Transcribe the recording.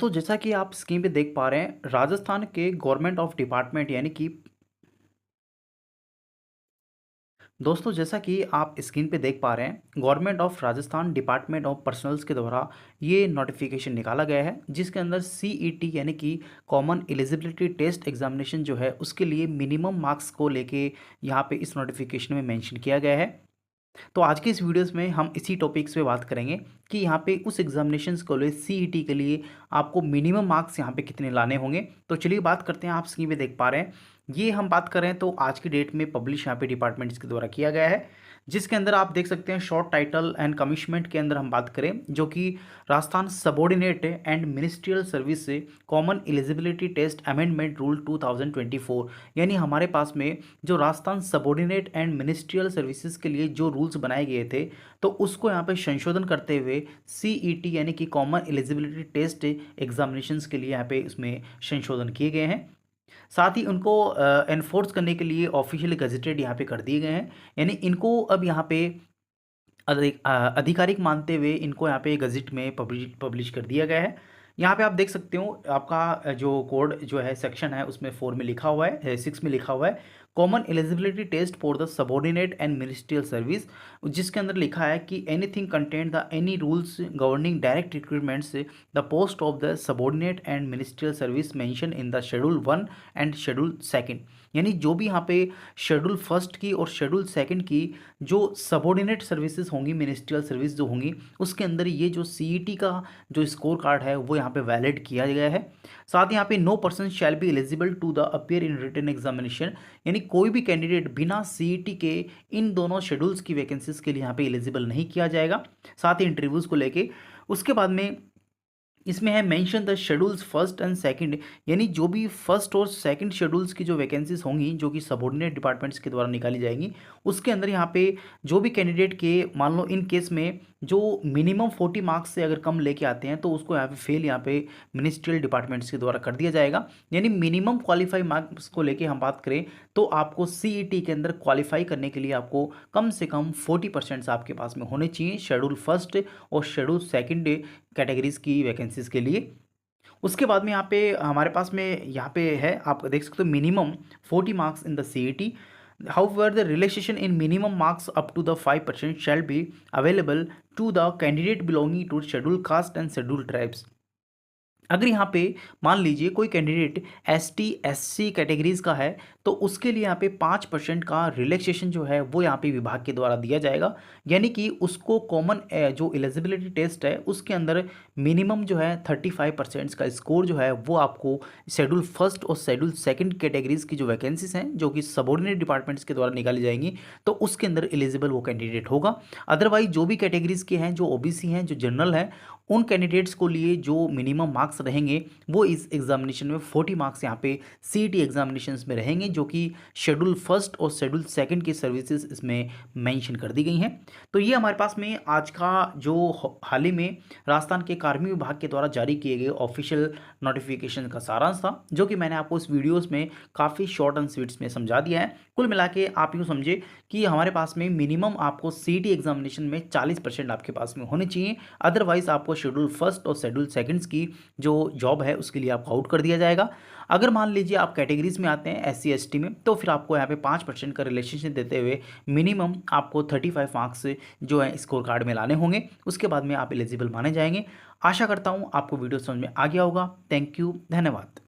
दोस्तों जैसा कि आप स्क्रीन पे देख पा रहे हैं राजस्थान के गवर्नमेंट ऑफ डिपार्टमेंट यानी कि दोस्तों जैसा कि आप स्क्रीन पे देख पा रहे हैं government of Rajasthan department of personnels के द्वारा ये नोटिफिकेशन निकाला गया है जिसके अंदर सीईटी यानी कि कॉमन एलिजिबिलिटी टेस्ट एग्जामिनेशन जो है उसके लिए मिनिमम मार्क्स को लेके यहाँ पे इस नोटिफिकेशन में मेंशन किया गया है। तो आज के इस वीडियोस में हम इसी टॉपिक्स पे बात करेंगे कि यहाँ पे उस एग्जामिनेशंस को लिए सीईटी के लिए आपको मिनिमम मार्क्स यहाँ पे कितने लाने होंगे। तो चलिए बात करते हैं, आप स्क्रीन पे देख पा रहे हैं ये हम बात कर रहे हैं तो आज की डेट में पब्लिश यहाँ पे डिपार्टमेंट्स के द्वारा किया गया है जिसके अंदर आप देख सकते हैं शॉर्ट टाइटल एंड कमिशमेंट के अंदर हम बात करें जो कि Rajasthan subordinate and ministerial service से common eligibility test amendment rule 2024 यानी हमारे पास में जो Rajasthan subordinate and ministerial services के लिए जो रूल्स बनाए गए थे तो उसको यहाँ पे संशोधन करते हुए सीईटी यानी कि कॉमन एलिजिबिलिटी टेस्ट एग्जामिनेशंस के लिए यहाँ पे उसमें संशोधन किए गए हैं। साथ ही उनको एनफोर्स करने के लिए ऑफिशियल गजेटेड यहाँ पे कर दिए गए हैं, यानी इनको अब यहाँ पे आधिकारिक मानते हुए इनको यहाँ पे गजेट में पब्लिश कर दिया गया है। यहाँ पे आप देख सकते हो आपका जो कोड जो है सेक्शन है उसमें 4 में लिखा हुआ है, 6 में लिखा हुआ है common eligibility test for the subordinate and ministerial service, जिसके अंदर लिखा है कि anything contained the any rules governing direct recruitments the post of the subordinate and ministerial service mention in the schedule 1 and schedule 2, यानी जो भी यहाँ पे शेड्यूल 1 की और शेड्यूल 2 की जो सबॉर्डिनेट सर्विसेज होंगी मिनिस्ट्रियल सर्विस जो होंगी उसके अंदर ये जो सीईटी का जो स्कोर कार्ड है वो यहाँ पे वैलिड किया गया है। साथ ही यहाँ पे no person shall be eligible to the appear in written examination, यानी कोई भी कैंडिडेट बिना सीईटी के इन दोनों शेड्यूल्स की वैकेंसीज के लिए यहाँ पे एलिजिबल नहीं किया जाएगा। साथ ही इंटरव्यूज़ को लेके उसके बाद में इसमें है मेंशन द शेड्यूल्स 1 एंड 2, यानी जो भी फर्स्ट और सेकंड शेड्यूल्स की जो वैकेंसीज होंगी जो कि सबॉर्डिनेट डिपार्टमेंट्स के द्वारा निकाली जाएंगी उसके अंदर यहाँ पे जो भी कैंडिडेट के मान लो इन केस में जो मिनिमम 40 मार्क्स से अगर कम लेके आते हैं तो उसको यहाँ पे फेल यहाँ पे मिनिस्ट्रियल डिपार्टमेंट्स के द्वारा कर दिया जाएगा। यानी मिनिमम क्वालिफाई मार्क्स को लेके हम बात करें तो आपको सीईटी के अंदर क्वालिफाई करने के लिए आपको कम से कम 40% आपके पास में होने चाहिए शेड्यूल 1 और शेड्यूल 2 कैटेगरीज की वैकेंसीज के लिए। उसके बाद में यहाँ पे हमारे पास में यहाँ पे है आप देख सकते हो minimum 40 marks in the CET, however the relaxation in minimum marks up to the 5% shall be available to the candidate belonging to scheduled caste and scheduled tribes। अगर यहाँ पे मान लीजिए कोई कैंडिडेट एसटी एससी कैटेगरीज का है तो उसके लिए यहाँ पे 5% का रिलैक्सेशन जो है वो यहाँ पे विभाग के द्वारा दिया जाएगा, यानी कि उसको कॉमन जो एलिजिबिलिटी टेस्ट है उसके अंदर मिनिमम जो है 35% का स्कोर जो है वो आपको शेड्यूल 1 और शेड्यूल 2 कैटेगरीज की जो वैकेंसीज हैं जो कि सबॉर्डिनेट डिपार्टमेंट्स के द्वारा निकाली जाएंगी तो उसके अंदर एलिजिबल वो कैंडिडेट होगा। अदरवाइज जो भी कैटेगरीज के हैं जो ओबीसी हैं जो जनरल हैं उन कैंडिडेट्स को लिए जो मिनिमम मार्क्स रहेंगे वो इस एग्जामिनेशन में 40 मार्क्स यहाँ पे सीईटी एग्जामिनेशंस में रहेंगे जो कि शेड्यूल 1 और शेड्यूल 2 की सर्विसेज इसमें मेंशन कर दी गई हैं। तो ये हमारे पास में आज का जो हाल ही में राजस्थान के कार्मिक विभाग के द्वारा जारी किए गए ऑफिशियल नोटिफिकेशन का सारांश था जो कि मैंने आपको इस वीडियोज़ में काफ़ी शॉर्ट एंड स्वीट्स में समझा दिया है। कुल मिला के आप यूँ समझे कि हमारे पास में मिनिमम आपको सीईटी एग्जामिनेशन में 40% आपके पास में होने चाहिए, अदरवाइज आपको शेड्यूल 1 और शेड्यूल 2 की जो जॉब है उसके लिए आपको आउट कर दिया जाएगा। अगर मान लीजिए आप कैटेगरीज में आते हैं एससी एसटी में तो फिर आपको यहाँ पे 5% का रिलेशनशिप देते हुए मिनिमम आपको 35 मार्क्स जो है स्कोर कार्ड में लाने होंगे, उसके बाद में आप एलिजिबल माने जाएंगे। आशा करता हूँ आपको वीडियो समझ में आ गया होगा। थैंक यू, धन्यवाद।